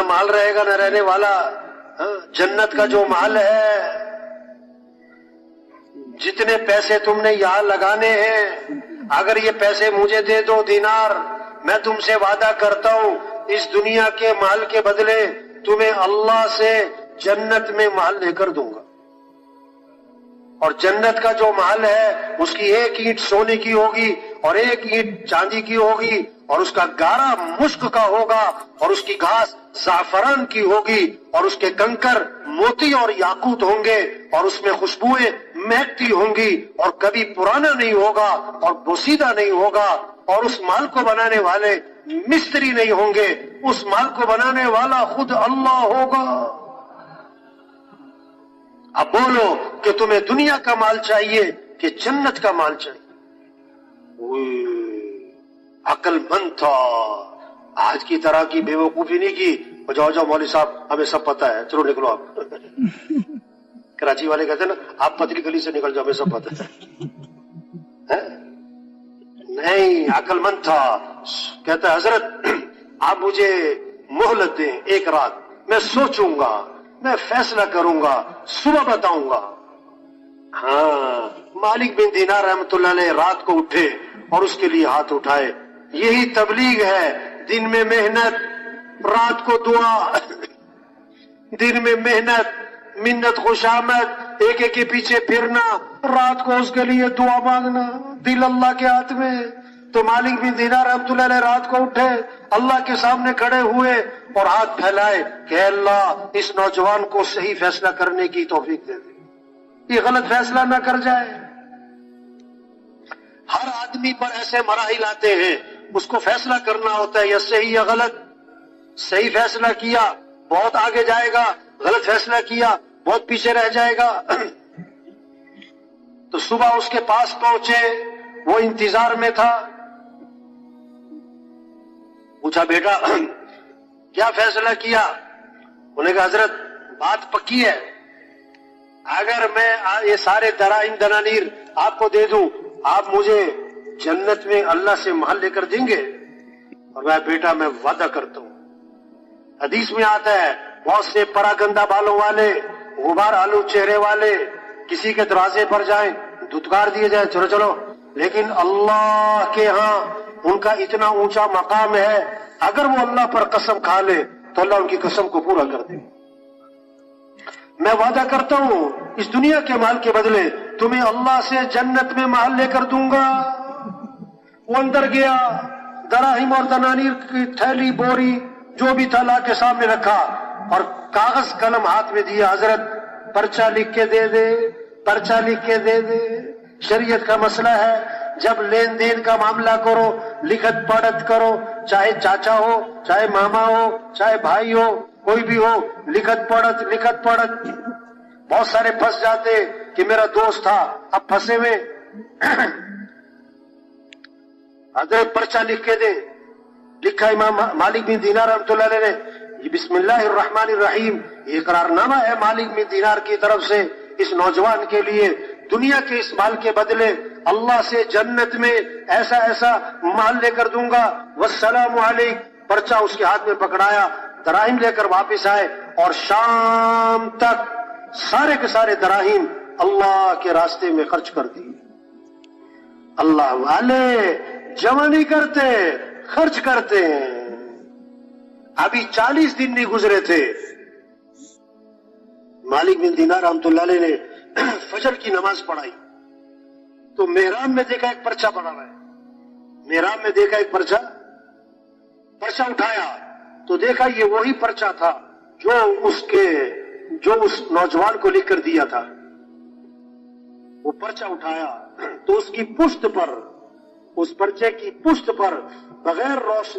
مال رہے گا نہ رہنے والا. جنت کا جو مال ہے، جتنے پیسے تم نے یہاں لگانے ہیں، اگر یہ پیسے مجھے دے دو دینار، میں تم سے وعدہ کرتا ہوں اس دنیا کے مال کے بدلے تمہیں اللہ سے جنت میں مال لے کر دوں گا. اور جنت کا جو مال ہے اس کی ایک اینٹ سونے کی ہوگی اور ایک اینٹ چاندی کی ہوگی، اور اس کا گارا مشک کا ہوگا، اور اس کی گھاس زعفران کی ہوگی، اور اس کے کنکر موتی اور یاقوت ہوں گے، اور اس میں خوشبوئیں مہکتی ہوں گی، اور کبھی پرانا نہیں ہوگا اور بوسیدہ نہیں ہوگا. اور اس مال کو بنانے والے مستری نہیں ہوں گے، اس مال کو بنانے والا خود اللہ ہوگا. اب بولو کہ تمہیں دنیا کا مال چاہیے کہ جنت کا مال چاہیے؟ عقل مند تھا، آج کی طرح کی بے وقوفی نہیں کی. جاؤ جاؤ مولوی صاحب ہمیں سب پتا ہے، چلو نکلو آپ. کراچی والے کہتے ہیں نا آپ پتلی گلی سے نکل جاؤ، ہمیں سب پتا ہے. نہیں، عقل مند تھا. کہتا ہے حضرت آپ مجھے مہلت دیں ایک رات، میں سوچوں گا، میں فیصلہ کروں گا، صبح بتاؤں گا. ہاں، مالک بن دینار رحمت اللہ علیہ رات کو اٹھے اور اس کے لیے ہاتھ اٹھائے. یہی تبلیغ ہے، دن میں محنت، رات کو دعا. دن میں محنت، منت خوشامد، ایک ایک کے پیچھے پھرنا، رات کو اس کے لیے دعا مانگنا. دل اللہ کے ہاتھ میں. تو مالک بن دینار رحمت اللہ علیہ رات کو اٹھے، اللہ کے سامنے کھڑے ہوئے اور ہاتھ پھیلائے کہ اللہ اس نوجوان کو صحیح فیصلہ کرنے کی توفیق دے دے، یہ غلط فیصلہ نہ کر جائے. ہر آدمی پر ایسے مراحل آتے ہیں، اس کو فیصلہ کرنا ہوتا ہے یا صحیح یا غلط. صحیح فیصلہ کیا بہت آگے جائے گا، غلط فیصلہ کیا بہت پیچھے رہ جائے گا. تو صبح اس کے پاس پہنچے، وہ انتظار میں تھا. پوچھا بیٹا کیا فیصلہ کیا؟ انہوں نے کہا حضرت بات پکی ہے، اگر میں یہ سارے دراہم دنانیر آپ کو دے دوں، آپ مجھے جنت میں اللہ سے محل لے کر دیں گے؟ اور میں بیٹا میں وعدہ کرتا ہوں. حدیث میں آتا ہے بہت سے پراگندہ بالوں والے، غبار آلو چہرے والے کسی کے دروازے پر جائیں، دھتکار دیے جائیں چلو چلو، لیکن اللہ کے ہاں ان کا اتنا اونچا مقام ہے، اگر وہ اللہ پر قسم کھا لے تو اللہ ان کی قسم کو پورا کر دے. میں وعدہ کرتا ہوں اس دنیا کے مال کے بدلے تمہیں اللہ سے جنت میں محل لے کر دوں گا. وہ اندر گیا، دراہم اور دنانیر کی تھیلی بوری جو بھی تھا لا کے سامنے رکھا اور کاغذ قلم ہاتھ میں دیا. حضرت پرچہ لکھ کے دے دے، پرچہ لکھ کے دے دے. شریعت کا مسئلہ ہے، جب لین دین کا معاملہ کرو لکھت پڑھت کرو، چاہے چاچا ہو، چاہے ماما ہو، چاہے بھائی ہو، کوئی بھی ہو، لکھت پڑھت لکھت پڑھت. بہت سارے پھنس جاتے کہ میرا دوست تھا اب پھنسے ہوئے. حضرت پرچہ لکھ کے دے. لکھا امام مالک بن دینار رحمۃ اللہ علیہ نے، یہ بسم اللہ الرحمن الرحیم، یہ اقرار نامہ ہے مالک بن دینار کی طرف سے اس نوجوان کے لیے، دنیا کے اس مال کے بدلے اللہ سے جنت میں ایسا ایسا مال لے کر دوں گا. والسلام علیک. پرچہ اس کے ہاتھ میں پکڑایا، دراہم لے کر واپس آئے اور شام تک سارے کے سارے دراہیم اللہ کے راستے میں خرچ کر دیے. اللہ والے جمع نہیں کرتے، خرچ کرتے ہیں. ابھی 40 دن نہیں گزرے تھے، مالک بن دینار رحمۃ اللہ علیہ نے فجر کی نماز پڑھائی تو محراب میں دیکھا ایک پرچہ پڑا ہوا ہے. محراب میں دیکھا ایک پرچہ اٹھایا تو دیکھا یہ وہی پرچہ تھا جو اس نوجوان کو لکھ کر دیا تھا. وہ پرچہ اٹھایا تو اس کی پشت پر، اس پرچے کی پشت پر بغیر روشنی